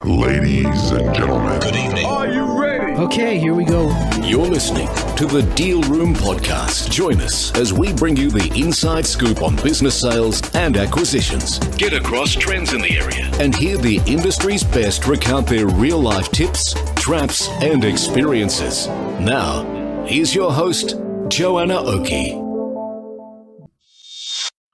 Ladies and gentlemen, Good evening. Are you ready? Okay, here we go. You're listening to the Deal Room Podcast. Join us as we bring you the inside scoop on business sales and acquisitions. Get across trends in the area and hear the industry's best recount their real-life tips, traps, and experiences. Now, here's your host, Joanna Oakey.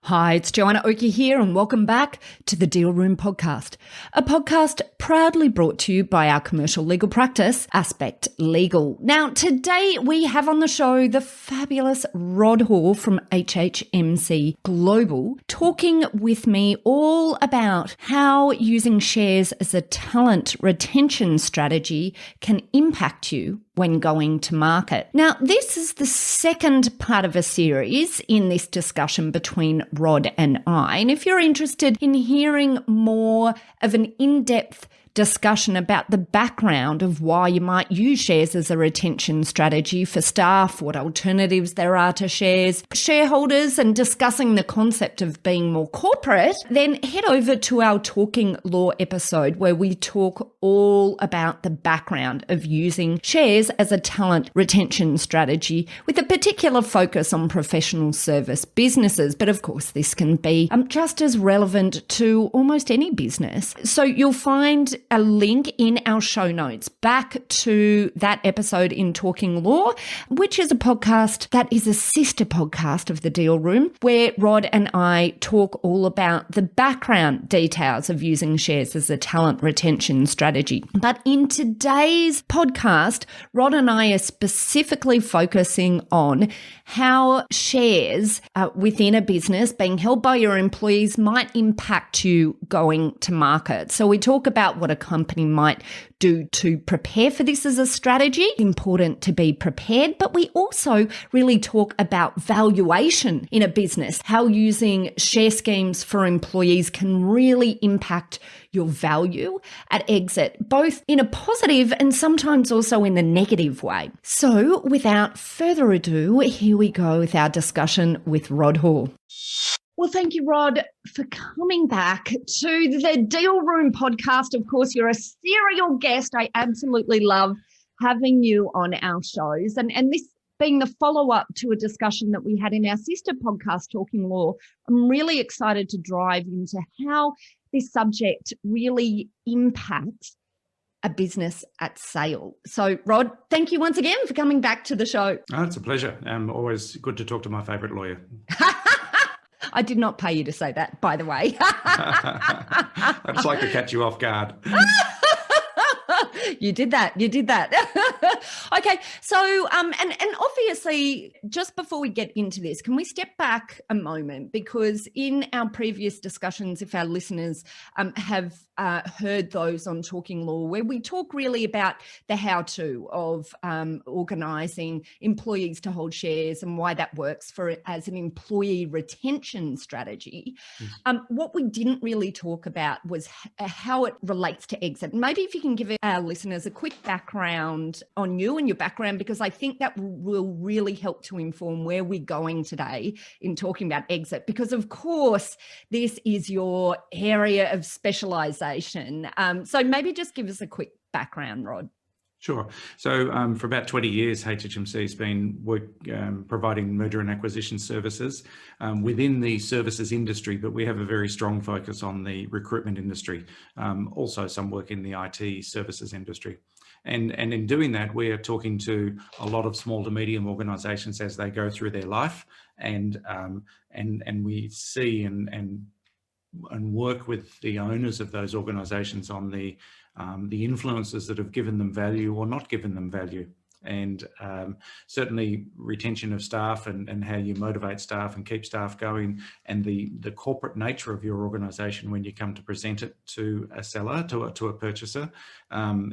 Hi, it's Joanna Oakey here and welcome back to the Deal Room Podcast, a podcast proudly brought to you by our commercial legal practice, Aspect Legal. Now, today we have on the show the fabulous Rod Hore from HHMC Global talking with me all about how using shares as a talent retention strategy can impact you when going to market. Now, this is the second part of a series in this discussion between Rod and I. And if you're interested in hearing more of an in-depth discussion about the background of why you might use shares as a retention strategy for staff, what alternatives there are to shares, shareholders, and discussing the concept of being more corporate, then head over to our Talking Law episode where we talk all about the background of using shares as a talent retention strategy with a particular focus on professional service businesses. But of course, this can be just as relevant to almost any business. So you'll find a link in our show notes back to that episode in Talking Law, which is a podcast that is a sister podcast of the Deal Room, where Rod and I talk all about the background details of using shares as a talent retention strategy. But in today's podcast, Rod and I are specifically focusing on how shares within a business being held by your employees might impact you going to market. So we talk about what a company might do to prepare for this as a strategy. Important to be prepared, but we also really talk about valuation in a business, how using share schemes for employees can really impact your value at exit, both in a positive and sometimes also in a negative way. So without further ado, here we go with our discussion with Rod Hore. Well, thank you, Rod, for coming back to the Deal Room Podcast. Of course, you're a serial guest. I absolutely love having you on our shows. And this being the follow-up to a discussion that we had in our sister podcast, Talking Law, I'm really excited to dive into how this subject really impacts a business at sale. So, Rod, thank you once again for coming back to the show. Oh, it's a pleasure. Always good to talk to my favourite lawyer. I did not pay you to say that, by the way. I just like to catch you off guard. You did that. Okay. So, and obviously, just before we get into this, can we step back a moment? Because in our previous discussions, if our listeners have heard those on Talking Law, where we talk really about the how-to of organising employees to hold shares and why that works for it as an employee retention strategy. What we didn't really talk about was how it relates to exit. Maybe if you can give our listeners a quick background on you and your background, because I think that will really help to inform where we're going today in talking about exit, because of course, this is your area of specialisation. So maybe just give us a quick background, Rod. Sure. So for about 20 years, HHMC has been providing merger and acquisition services within the services industry, but we have a very strong focus on the recruitment industry, also some work in the IT services industry. And in doing that, we are talking to a lot of small to medium organisations as they go through their life, and we see and work with the owners of those organisations on the influences that have given them value or not given them value. And certainly retention of staff and how you motivate staff and keep staff going, and the corporate nature of your organisation when you come to present it to a seller, to a purchaser,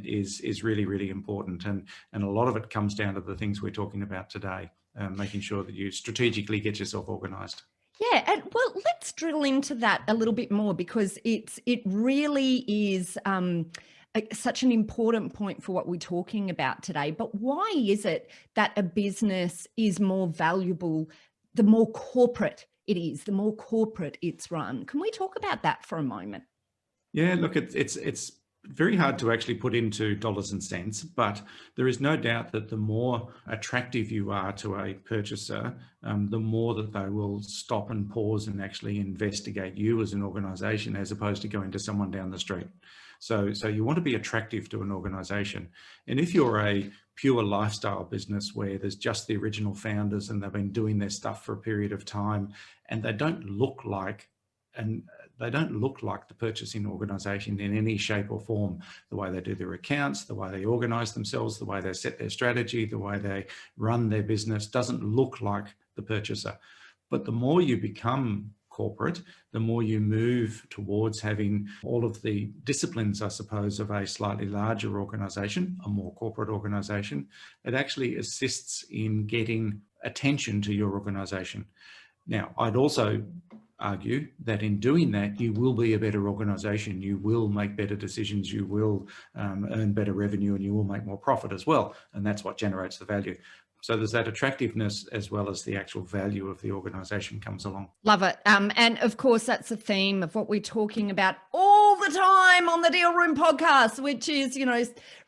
is really, really important. And a lot of it comes down to the things we're talking about today, making sure that you strategically get yourself organised. Yeah, and well, let's drill into that a little bit more, because it really is such an important point for what we're talking about today. But why is it that a business is more valuable the more corporate it is, the more corporate it's run? Can we talk about that for a moment? Yeah, look, it's very hard to actually put into dollars and cents, but there is no doubt that the more attractive you are to a purchaser, the more that they will stop and pause and actually investigate you as an organisation, as opposed to going to someone down the street. So you want to be attractive to an organisation. And if you're a pure lifestyle business where there's just the original founders and they've been doing their stuff for a period of time, and they don't look like the purchasing organisation in any shape or form, the way they do their accounts, the way they organise themselves, the way they set their strategy, the way they run their business doesn't look like the purchaser. But the more you become corporate, the more you move towards having all of the disciplines, I suppose, of a slightly larger organisation, a more corporate organisation. It actually assists in getting attention to your organisation. Now, I'd also argue that in doing that, you will be a better organisation, you will make better decisions, you will earn better revenue, and you will make more profit as well. And that's what generates the value. So there's that attractiveness as well as the actual value of the organisation comes along. Love it. And of course, that's the theme of what we're talking about all the time on the Deal Room podcast, which is,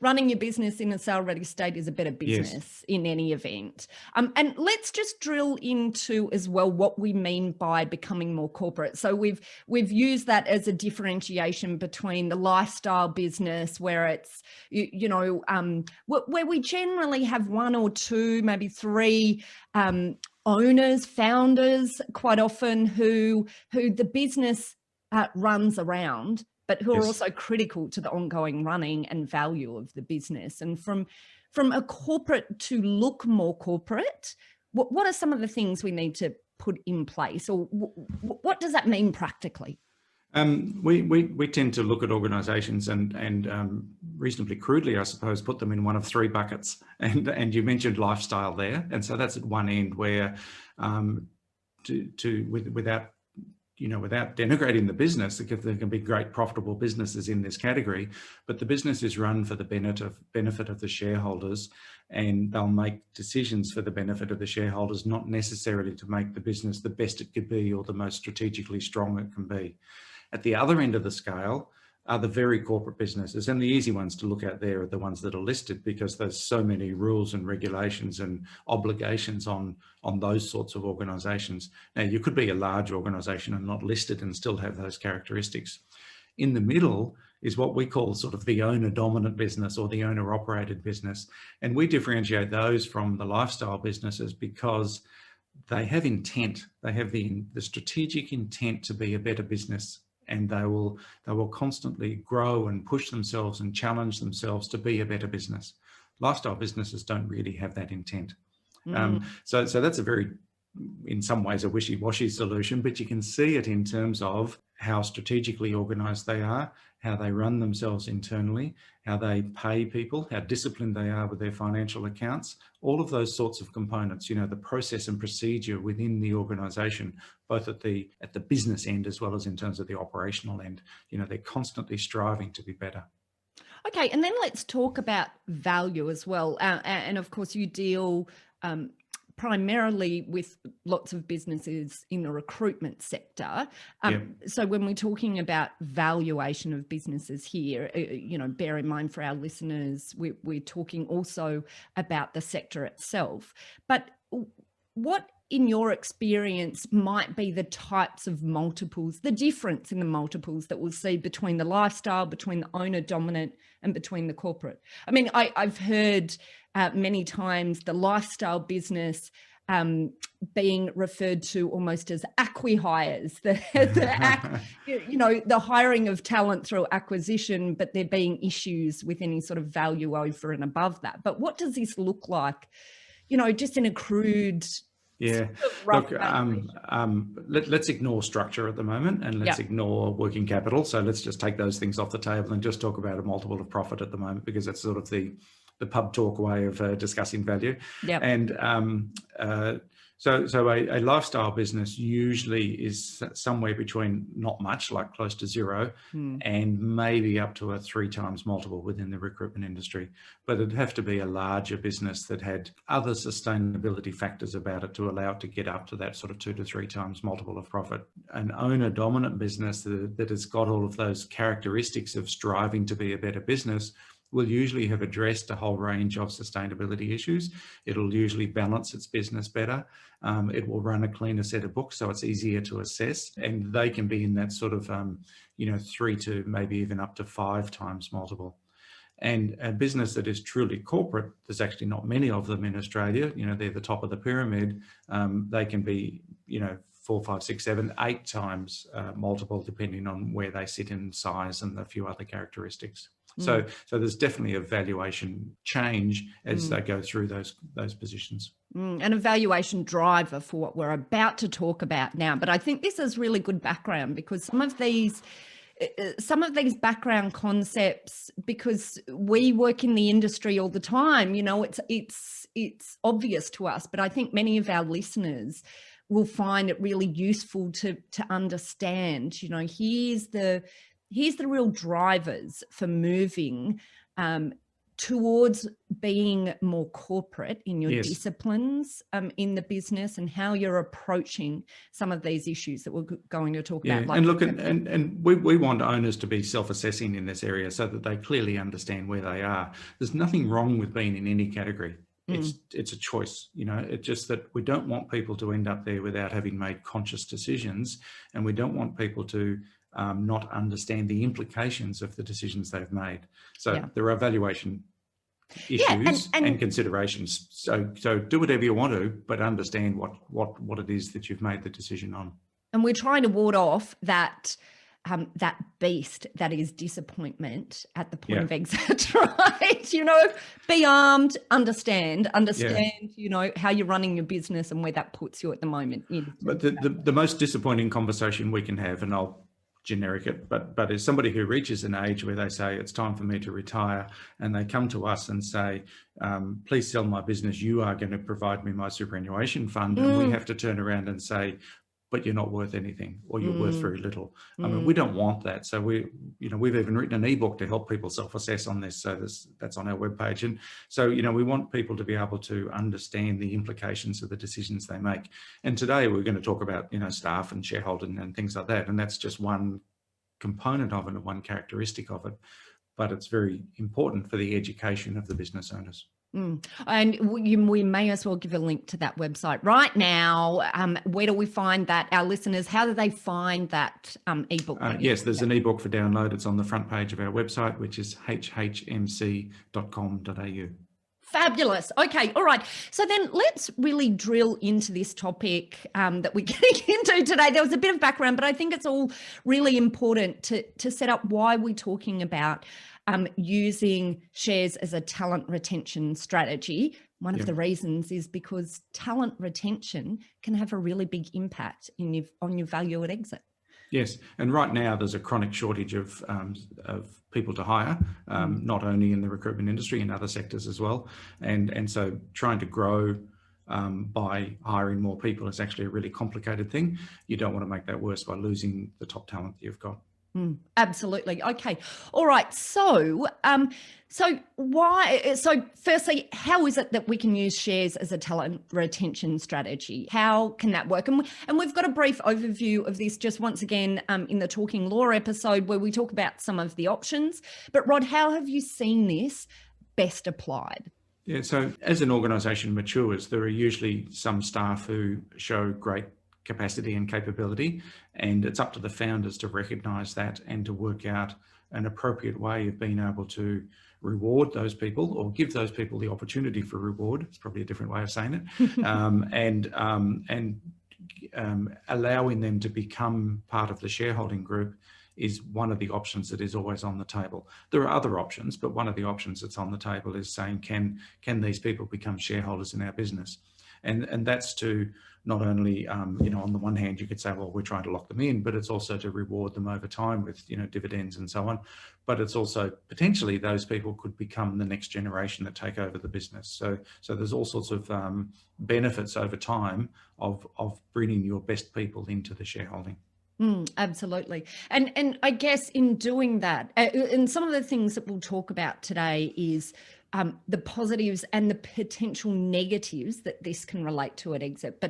running your business in a sale ready state is a better business in any event. And let's just drill into as well what we mean by becoming more corporate. So we've used that as a differentiation between the lifestyle business, where it's, where we generally have one or two, maybe three owners, founders, quite often who the business runs around, but who are also critical to the ongoing running and value of the business. And from a corporate to look more corporate, what are some of the things we need to put in place, or what does that mean practically? We tend to look at organisations and reasonably crudely, I suppose, put them in one of three buckets. And you mentioned lifestyle there, and so that's at one end where, without denigrating the business, because there can be great profitable businesses in this category, but the business is run for the benefit of the shareholders, and they'll make decisions for the benefit of the shareholders, not necessarily to make the business the best it could be or the most strategically strong it can be. At the other end of the scale are the very corporate businesses, and the easy ones to look at there are the ones that are listed, because there's so many rules and regulations and obligations on those sorts of organisations. Now, you could be a large organisation and not listed and still have those characteristics. In the middle is what we call sort of the owner-dominant business or the owner-operated business, and we differentiate those from the lifestyle businesses because they have intent. They have the strategic intent to be a better business, and they will constantly grow and push themselves and challenge themselves to be a better business. Lifestyle businesses don't really have that intent. So that's a very, in some ways, a wishy-washy solution, but you can see it in terms of how strategically organised they are, how they run themselves internally, how they pay people, how disciplined they are with their financial accounts, all of those sorts of components, the process and procedure within the organisation, both at the business end as well as in terms of the operational end. They're constantly striving to be better. Okay, and then let's talk about value as well. And of course, you deal primarily with lots of businesses in the recruitment sector. So when we're talking about valuation of businesses here, bear in mind for our listeners, we're talking also about the sector itself. But what, in your experience, might be the types of multiples, the difference in the multiples that we'll see between the lifestyle, between the owner dominant, and between the corporate? I mean, I've heard many times the lifestyle business being referred to almost as acqui-hires, the hiring of talent through acquisition, but there being issues with any sort of value over and above that. But what does this look like, just in a crude... Yeah, look, let's ignore structure at the moment, and let's ignore working capital. So let's just take those things off the table and just talk about a multiple of profit at the moment, because that's sort of the pub talk way of discussing value. And So a lifestyle business usually is somewhere between not much, like close to zero, and maybe up to a 3 times multiple within the recruitment industry. But it'd have to be a larger business that had other sustainability factors about it to allow it to get up to that sort of 2 to 3 times multiple of profit. An owner-dominant business that has got all of those characteristics of striving to be a better business will usually have addressed a whole range of sustainability issues. It'll usually balance its business better. It will run a cleaner set of books, so it's easier to assess. And they can be in that sort of, 3 to maybe even up to 5 times multiple. And a business that is truly corporate, there's actually not many of them in Australia. They're the top of the pyramid. They can be, 4, 5, 6, 7, 8 times multiple, depending on where they sit in size and a few other characteristics. So there's definitely a valuation change as they go through those positions. And a valuation driver for what we're about to talk about now. But I think this is really good background, because some of these background concepts, because we work in the industry all the time, it's obvious to us, but I think many of our listeners will find it really useful to understand, here's the real drivers for moving towards being more corporate in your disciplines in the business, and how you're approaching some of these issues that we're going to talk about. And look, and we want owners to be self-assessing in this area so that they clearly understand where they are. There's nothing wrong with being in any category. It's a choice, it's just that we don't want people to end up there without having made conscious decisions, and we don't want people to not understand the implications of the decisions they've made. So there are valuation issues and considerations. So do whatever you want to, but understand what it is that you've made the decision on. And we're trying to ward off that beast that is disappointment at the point of exit, right? Be armed, understand, how you're running your business and where that puts you at the moment. But the most disappointing conversation we can have, and I'll generic it, but is somebody who reaches an age where they say, it's time for me to retire, and they come to us and say, please sell my business, you are going to provide me my superannuation fund. And we have to turn around and say, but you're not worth anything, or you're worth very little. I mean, we don't want that. So we've even written an ebook to help people self-assess on this. So that's on our webpage. And so, we want people to be able to understand the implications of the decisions they make. And today we're going to talk about, staff and shareholding and things like that. And that's just one component of it and one characteristic of it. But it's very important for the education of the business owners. And we may as well give a link to that website right now. Where do we find that? Our listeners, how do they find that ebook? Yes, there's an ebook for download. It's on the front page of our website, which is hhmc.com.au. Fabulous. Okay. All right. So then let's really drill into this topic that we're getting into today. There was a bit of background, but I think it's all really important to set up why we're talking about using shares as a talent retention strategy. One of the reasons is because talent retention can have a really big impact on your value at exit. Yes, and right now there's a chronic shortage of people to hire, not only in the recruitment industry, in other sectors as well. And so trying to grow by hiring more people is actually a really complicated thing. You don't want to make that worse by losing the top talent that you've got. Absolutely. Okay. All right. So firstly, how is it that we can use shares as a talent retention strategy? How can that work? And we've got a brief overview of this just once again in the Talking Law episode, where we talk about some of the options. But Rod, how have you seen this best applied? Yeah. So as an organisation matures, there are usually some staff who show great capacity and capability, and it's up to the founders to recognise that and to work out an appropriate way of being able to reward those people, or give those people the opportunity for reward. It's probably a different way of saying it, and allowing them to become part of the shareholding group is one of the options that is always on the table. There are other options, but one of the options that's on the table is saying, can these people become shareholders in our business? and that's to not only, on the one hand, you could say, well, we're trying to lock them in, but it's also to reward them over time with, dividends and so on. But it's also potentially those people could become the next generation that take over the business. So there's all sorts of benefits over time of bringing your best people into the shareholding. Absolutely. And I guess in doing that, and some of the things that we'll talk about today is the positives and the potential negatives that this can relate to at exit.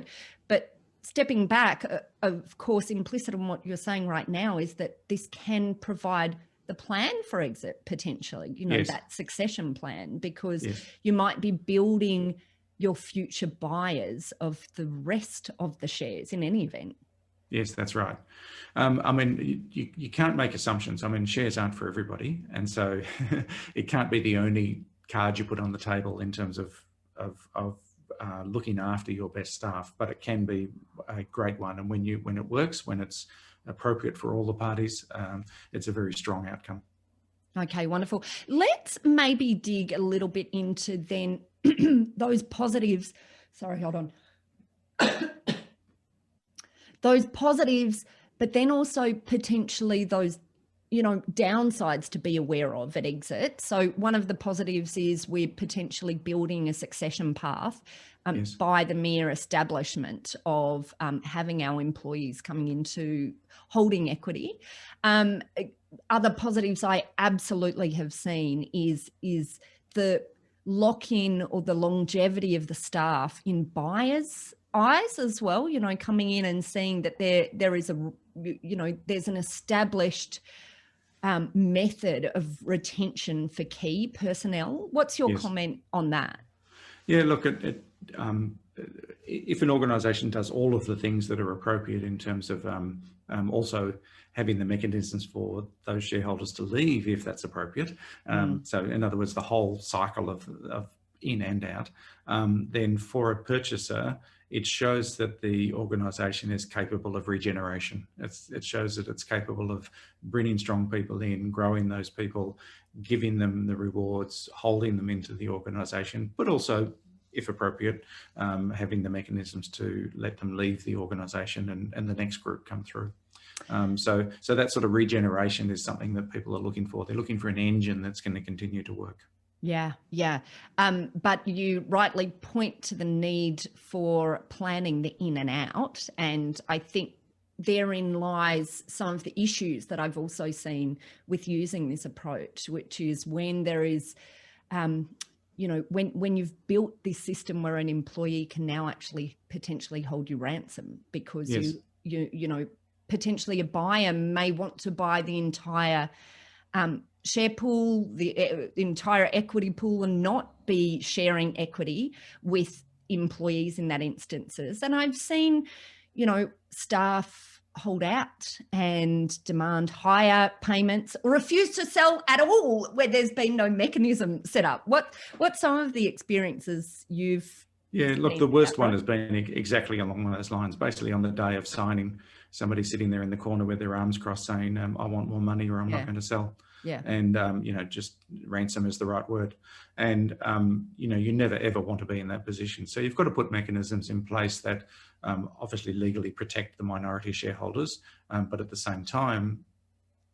But stepping back, of course, implicit in what you're saying right now is that this can provide the plan for exit potentially, Yes. that succession plan, because Yes. you might be building your future buyers of the rest of the shares in any event. Yes, that's right. You can't make assumptions. Shares aren't for everybody. And so it can't be the only card you put on the table in terms of looking after your best staff, but it can be a great one. And when it works, when it's appropriate for all the parties, it's a very strong outcome. Okay, wonderful. Let's maybe dig a little bit into then those positives. Sorry, hold on. Those positives, but then also potentially those, downsides to be aware of at exit. So one of the positives is we're potentially building a succession path Yes. by the mere establishment of having our employees coming into holding equity. Other positives I absolutely have seen is the lock-in or the longevity of the staff in buyers' eyes as well, coming in and seeing that there is there's an established method of retention for key personnel. What's your Yes. comment on that? Yeah, look, if an organisation does all of the things that are appropriate in terms of also having the mechanisms for those shareholders to leave if that's appropriate, so in other words, the whole cycle of in and out, then for a purchaser, it shows that the organisation is capable of regeneration. It shows that it's capable of bringing strong people in, growing those people, giving them the rewards, holding them into the organisation, but also, if appropriate, having the mechanisms to let them leave the organisation and the next group come through. So that sort of regeneration is something that people are looking for. They're looking for an engine that's going to continue to work. Yeah. But you rightly point to the need for planning the in and out. And I think therein lies some of the issues that I've also seen with using this approach, which is when there is, when you've built this system where an employee can now actually potentially hold you ransom because Yes. you potentially a buyer may want to buy the entire share pool, the entire equity pool, and not be sharing equity with employees in that instances. And I've seen, staff hold out and demand higher payments or refuse to sell at all where there's been no mechanism set up. What's some of the experiences you've Yeah, look, the worst one has been exactly along those lines. Basically, on the day of signing, somebody sitting there in the corner with their arms crossed saying, I want more money or I'm not going to sell. Yeah. And, just ransom is the right word. And, you never, ever want to be in that position. So you've got to put mechanisms in place that obviously legally protect the minority shareholders, but at the same time,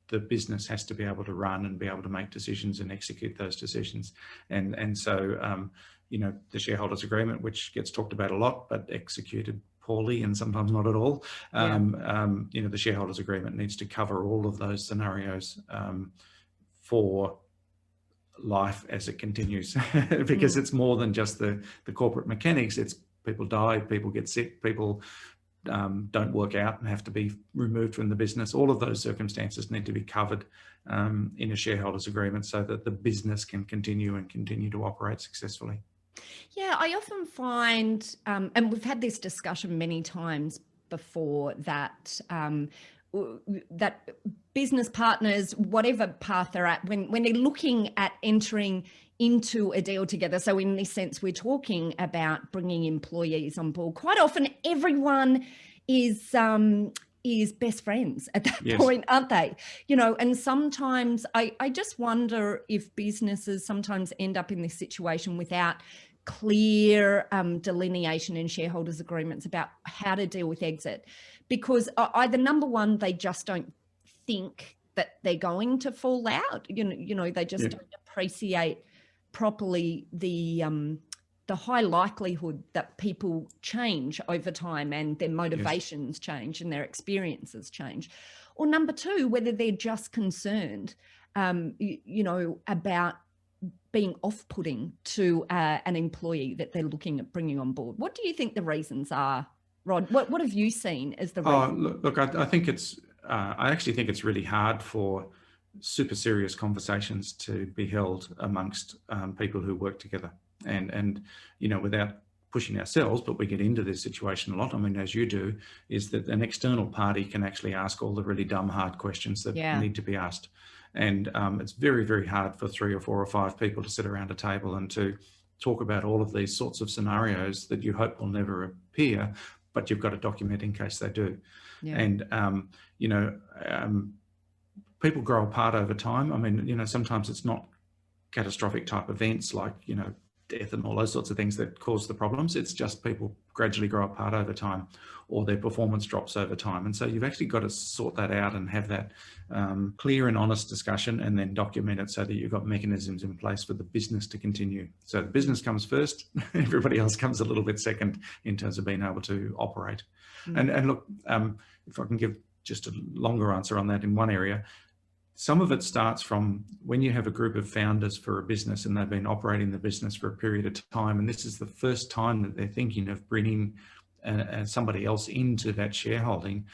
the business has to be able to run and be able to make decisions and execute those decisions. And so, the shareholders agreement, which gets talked about a lot, but executed poorly and sometimes not at all. The shareholders agreement needs to cover all of those scenarios for life as it continues, because it's more than just the corporate mechanics. It's people die, people get sick, people don't work out and have to be removed from the business. All of those circumstances need to be covered in a shareholders agreement so that the business can continue to operate successfully. Yeah, I often find, and we've had this discussion many times before, that that business partners, whatever path they're at, when they're looking at entering into a deal together, so in this sense, we're talking about bringing employees on board. Quite often, everyone is best friends at that point, aren't they? And sometimes I just wonder if businesses sometimes end up in this situation without clear delineation in shareholders agreements about how to deal with exit, because either number one, they just don't think that they're going to fall out. They just don't appreciate properly the high likelihood that people change over time and their motivations change and their experiences change. Or number two, whether they're just concerned, about being off-putting to an employee that they're looking at bringing on board. What do you think the reasons are, Rod? What have you seen as the reason? Look, I think it's, I actually think it's really hard for super serious conversations to be held amongst people who work together. And without pushing ourselves, but we get into this situation a lot, I mean, as you do, is that an external party can actually ask all the really dumb, hard questions that need to be asked. And it's very, very hard for 3 or 4 or 5 people to sit around a table and to talk about all of these sorts of scenarios that you hope will never appear, but you've got to document in case they do. Yeah. And, people grow apart over time. I mean, sometimes it's not catastrophic type events like, death and all those sorts of things that cause the problems. It's just people gradually grow apart over time, or their performance drops over time. And so you've actually got to sort that out and have that clear and honest discussion, and then document it so that you've got mechanisms in place for the business to continue. So the business comes first, everybody else comes a little bit second in terms of being able to operate. Mm-hmm. And look, if I can give just a longer answer on that in one area, some of it starts from when you have a group of founders for a business and they've been operating the business for a period of time, and this is the first time that they're thinking of bringing somebody else into that shareholding.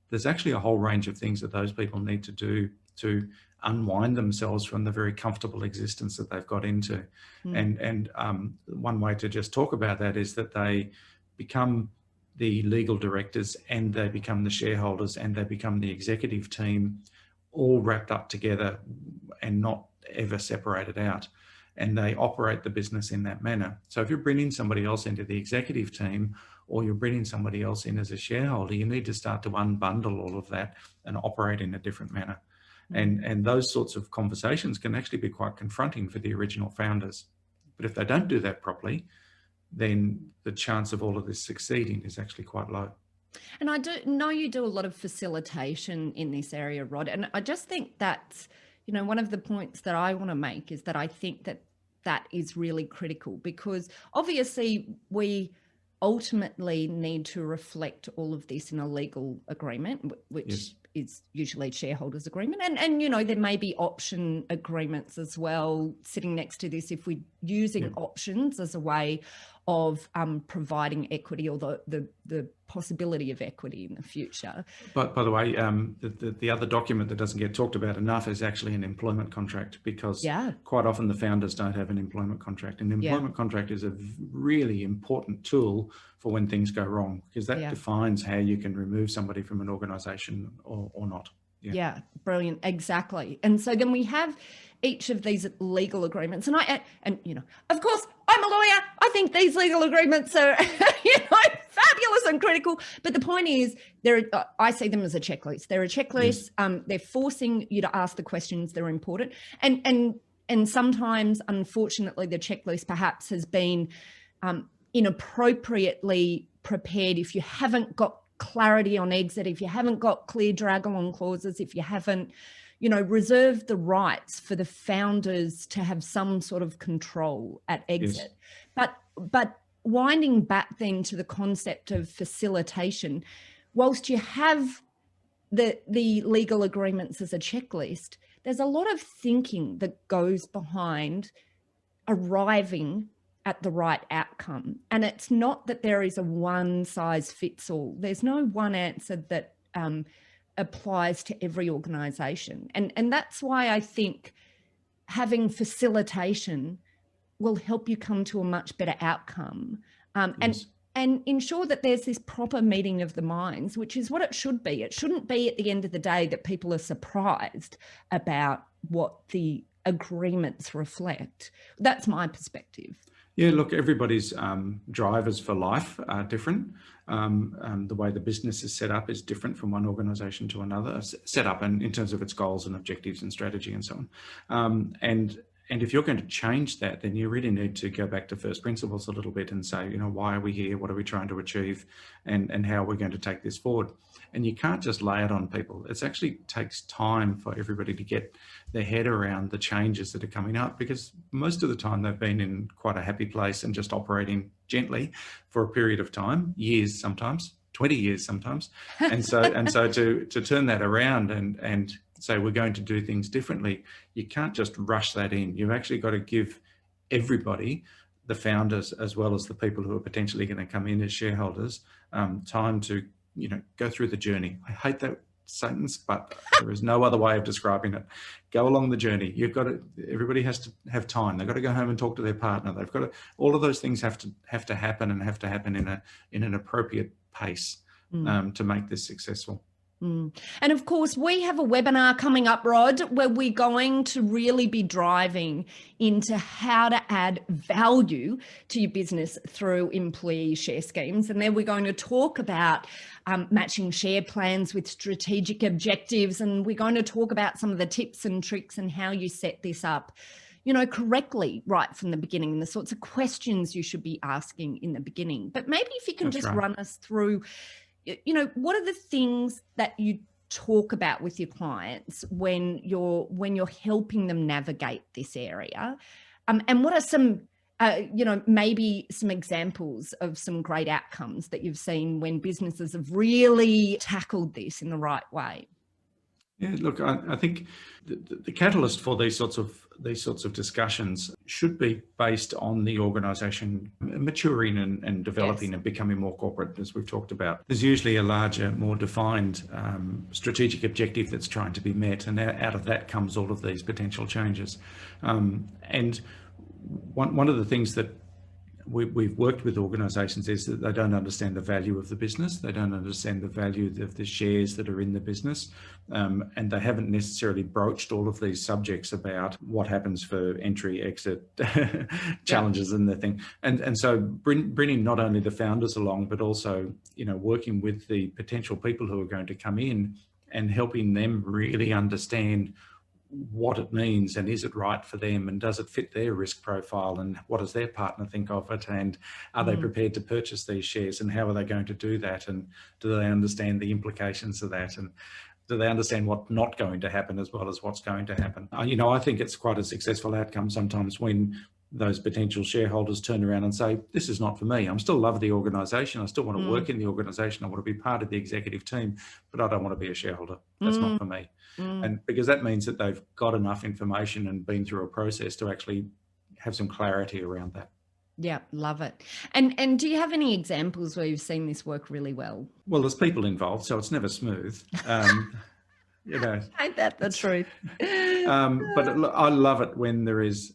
There's actually a whole range of things that those people need to do to unwind themselves from the very comfortable existence that they've got into. Mm. And one way to just talk about that is that they become the legal directors, and they become the shareholders, and they become the executive team, all wrapped up together and not ever separated out. And they operate the business in that manner. So if you're bringing somebody else into the executive team, or you're bringing somebody else in as a shareholder, you need to start to unbundle all of that and operate in a different manner. Mm-hmm. And those sorts of conversations can actually be quite confronting for the original founders. But if they don't do that properly, then the chance of all of this succeeding is actually quite low. And I do know you do a lot of facilitation in this area, Rod. And I just think that's, one of the points that I want to make is that I think that is really critical, because obviously we ultimately need to reflect all of this in a legal agreement, which is usually shareholders agreement. And there may be option agreements as well sitting next to this if we're using options as a way of providing equity, or the possibility of equity in the future. But by the way, the other document that doesn't get talked about enough is actually an employment contract, because quite often the founders don't have an employment contract. An employment contract is a really important tool for when things go wrong, because that defines how you can remove somebody from an organisation or not. Yeah, brilliant. Exactly. And so then we have each of these legal agreements. And of course, I'm a lawyer. I think these legal agreements are, fabulous and critical. But the point is, I see them as a checklist. They're a checklist. Yes. They're forcing you to ask the questions that are important. And sometimes, unfortunately, the checklist perhaps has been inappropriately prepared if you haven't got clarity on exit, if you haven't got clear drag-along clauses, if you haven't, reserved the rights for the founders to have some sort of control at exit. Yes. But winding back then to the concept of facilitation, whilst you have the legal agreements as a checklist, there's a lot of thinking that goes behind arriving at the right outcome. And it's not that there is a one size fits all. There's no one answer that applies to every organisation. And that's why I think having facilitation will help you come to a much better outcome. And ensure that there's this proper meeting of the minds, which is what it should be. It shouldn't be at the end of the day that people are surprised about what the agreements reflect. That's my perspective. Yeah, look, everybody's drivers for life are different. The way the business is set up is different from one organisation to another, set up and in terms of its goals and objectives and strategy and so on. And if you're going to change that, then you really need to go back to first principles a little bit and say, why are we here? What are we trying to achieve? And how are we going to take this forward? And you can't just lay it on people. It actually takes time for everybody to get their head around the changes that are coming up, because most of the time they've been in quite a happy place and just operating gently for a period of time, years sometimes, 20 years sometimes. And so to turn that around and say we're going to do things differently, you can't just rush that in. You've actually got to give everybody, the founders as well as the people who are potentially going to come in as shareholders, time to go through the journey. I hate that sentence, but there is no other way of describing it. Go along the journey. Everybody has to have time. They've got to go home and talk to their partner. They've got to, all of those things have to happen, and have to happen in an appropriate pace to make this successful. And of course, we have a webinar coming up, Rod, where we're going to really be driving into how to add value to your business through employee share schemes. And then we're going to talk about matching share plans with strategic objectives. And we're going to talk about some of the tips and tricks and how you set this up, correctly right from the beginning, and the sorts of questions you should be asking in the beginning. But maybe if you can run us through, what are the things that you talk about with your clients when you're helping them navigate this area? And what are some, maybe some examples of some great outcomes that you've seen when businesses have really tackled this in the right way? Yeah, look, I think the catalyst for these sorts of discussions should be based on the organisation maturing and developing and becoming more corporate, as we've talked about. There's usually a larger, more defined strategic objective that's trying to be met, and out of that comes all of these potential changes. And one of the things that we've worked with organisations is that they don't understand the value of the business. They don't understand the value of the shares that are in the business. And they haven't necessarily broached all of these subjects about what happens for entry, exit, challenges and the thing. And so bringing not only the founders along, but also, working with the potential people who are going to come in and helping them really understand what it means, and is it right for them, and does it fit their risk profile, and what does their partner think of it, and are they prepared to purchase these shares, and how are they going to do that, and do they understand the implications of that, and do they understand what's not going to happen as well as what's going to happen? I think it's quite a successful outcome sometimes when those potential shareholders turn around and say, this is not for me. I still love the organisation. I still want to work in the organisation. I want to be part of the executive team, but I don't want to be a shareholder. That's not for me. And because that means that they've got enough information and been through a process to actually have some clarity around that. Yeah, love it. And do you have any examples where you've seen this work really well? Well, there's people involved, so it's never smooth. Ain't that the truth? But I love it when there is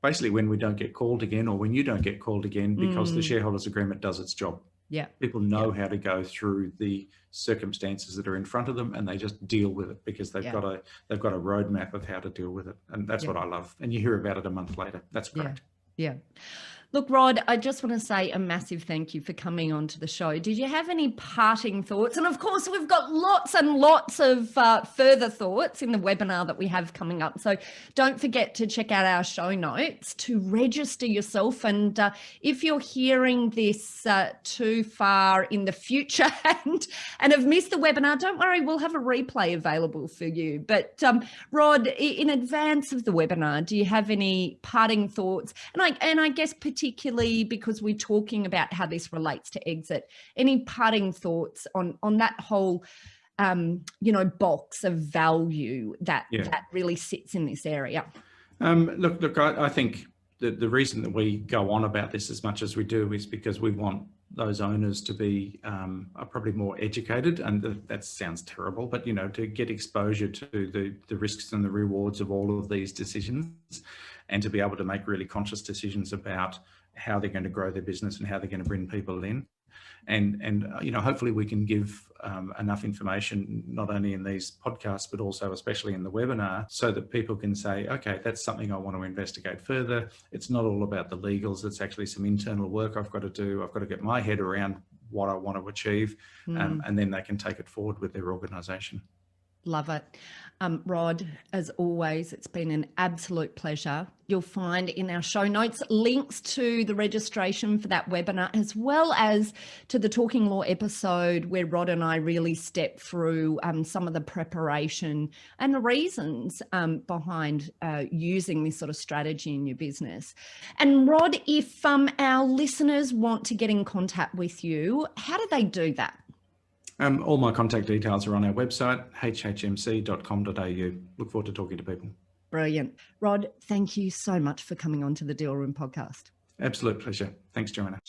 basically when we don't get called again, or when you don't get called again, because the shareholders agreement does its job. Yeah. People know how to go through the circumstances that are in front of them, and they just deal with it because they've got a roadmap of how to deal with it. And that's what I love. And you hear about it a month later. That's great. Yeah. Look, Rod, I just want to say a massive thank you for coming on to the show. Did you have any parting thoughts? And of course, we've got lots and lots of further thoughts in the webinar that we have coming up. So don't forget to check out our show notes to register yourself. And if you're hearing this too far in the future and have missed the webinar, don't worry, we'll have a replay available for you. But Rod, in advance of the webinar, do you have any parting thoughts? And I guess particularly because we're talking about how this relates to exit, any parting thoughts on that whole, box of value that really sits in this area? Look, I think the reason that we go on about this as much as we do is because we want those owners to be are probably more educated, and that sounds terrible, but to get exposure to the risks and the rewards of all of these decisions, and to be able to make really conscious decisions about how they're going to grow their business and how they're going to bring people in. And hopefully we can give enough information, not only in these podcasts, but also especially in the webinar, so that people can say, okay, that's something I want to investigate further. It's not all about the legals. It's actually some internal work I've got to do. I've got to get my head around what I want to achieve, and then they can take it forward with their organisation. Love it. Rod, as always, it's been an absolute pleasure. You'll find in our show notes links to the registration for that webinar, as well as to the Talking Law episode where Rod and I really step through some of the preparation and the reasons behind using this sort of strategy in your business. And Rod, if our listeners want to get in contact with you, how do they do that? All my contact details are on our website, hhmc.com.au. Look forward to talking to people. Brilliant. Rod, thank you so much for coming on to the Deal Room podcast. Absolute pleasure. Thanks, Joanna.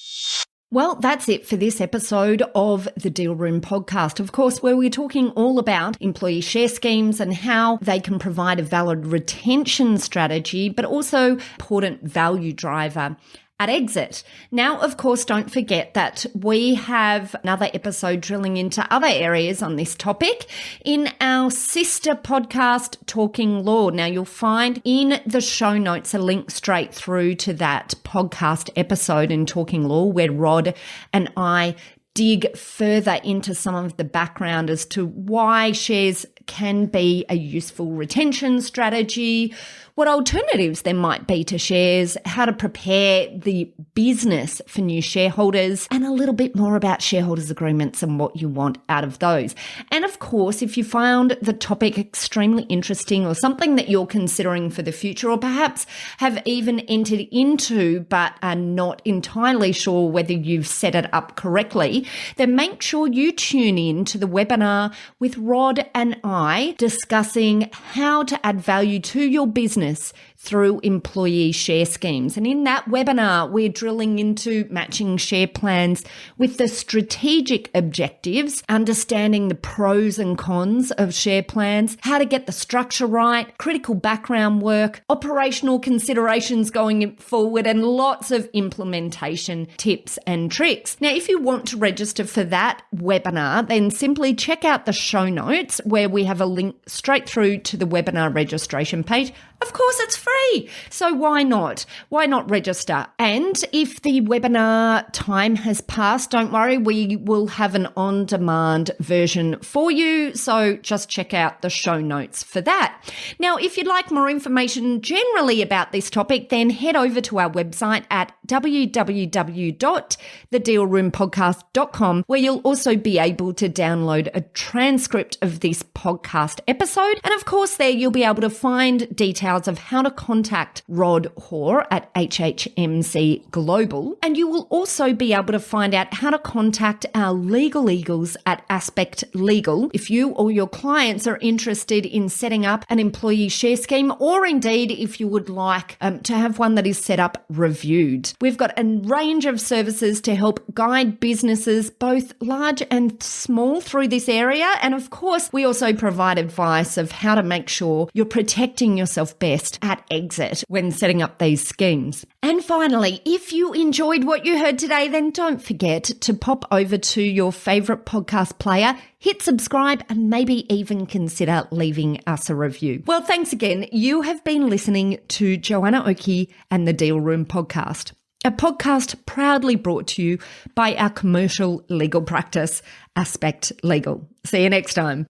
Well, that's it for this episode of the Deal Room podcast, of course, where we're talking all about employee share schemes and how they can provide a valid retention strategy, but also important value driver at exit. Now, of course, don't forget that we have another episode drilling into other areas on this topic in our sister podcast, Talking Law. Now, you'll find in the show notes a link straight through to that podcast episode in Talking Law where Rod and I dig further into some of the background as to why shares can be a useful retention strategy, what alternatives there might be to shares, how to prepare the business for new shareholders, and a little bit more about shareholders agreements and what you want out of those. And of course, if you found the topic extremely interesting or something that you're considering for the future, or perhaps have even entered into but are not entirely sure whether you've set it up correctly, then make sure you tune in to the webinar with Rod and I discussing how to add value to your business through employee share schemes. And in that webinar, we're drilling into matching share plans with the strategic objectives, understanding the pros and cons of share plans, how to get the structure right, critical background work, operational considerations going forward, and lots of implementation tips and tricks. Now, if you want to register for that webinar, then simply check out the show notes where we have a link straight through to the webinar registration page. Of course, it's free. So why not? Why not register? And if the webinar time has passed, don't worry, we will have an on-demand version for you. So just check out the show notes for that. Now, if you'd like more information generally about this topic, then head over to our website at www.thedealroompodcast.com, where you'll also be able to download a transcript of this podcast episode. And of course, there you'll be able to find details of how to contact Rod Hore at HHMC Global. And you will also be able to find out how to contact our legal eagles at Aspect Legal if you or your clients are interested in setting up an employee share scheme, or indeed if you would like to have one that is set up reviewed. We've got a range of services to help guide businesses, both large and small, through this area. And of course, we also provide advice of how to make sure you're protecting yourself best at exit when setting up these schemes. And finally, if you enjoyed what you heard today, then don't forget to pop over to your favorite podcast player, hit subscribe, and maybe even consider leaving us a review. Well, thanks again. You have been listening to Joanna Oakey and the Deal Room podcast, a podcast proudly brought to you by our commercial legal practice, Aspect Legal. See you next time.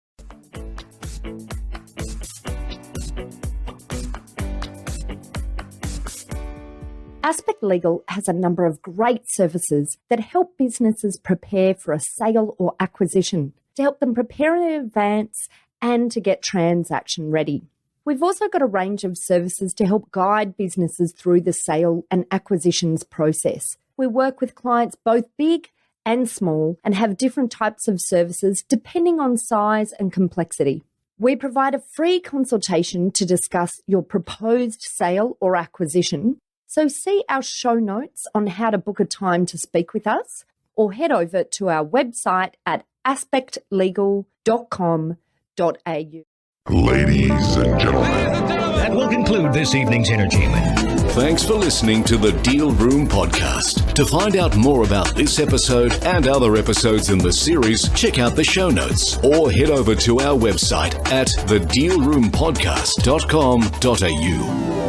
Aspect Legal has a number of great services that help businesses prepare for a sale or acquisition, to help them prepare in advance and to get transaction ready. We've also got a range of services to help guide businesses through the sale and acquisitions process. We work with clients both big and small and have different types of services depending on size and complexity. We provide a free consultation to discuss your proposed sale or acquisition. So see our show notes on how to book a time to speak with us, or head over to our website at aspectlegal.com.au. Ladies and gentlemen. That will conclude this evening's entertainment. Thanks for listening to the Deal Room podcast. To find out more about this episode and other episodes in the series, check out the show notes or head over to our website at thedealroompodcast.com.au.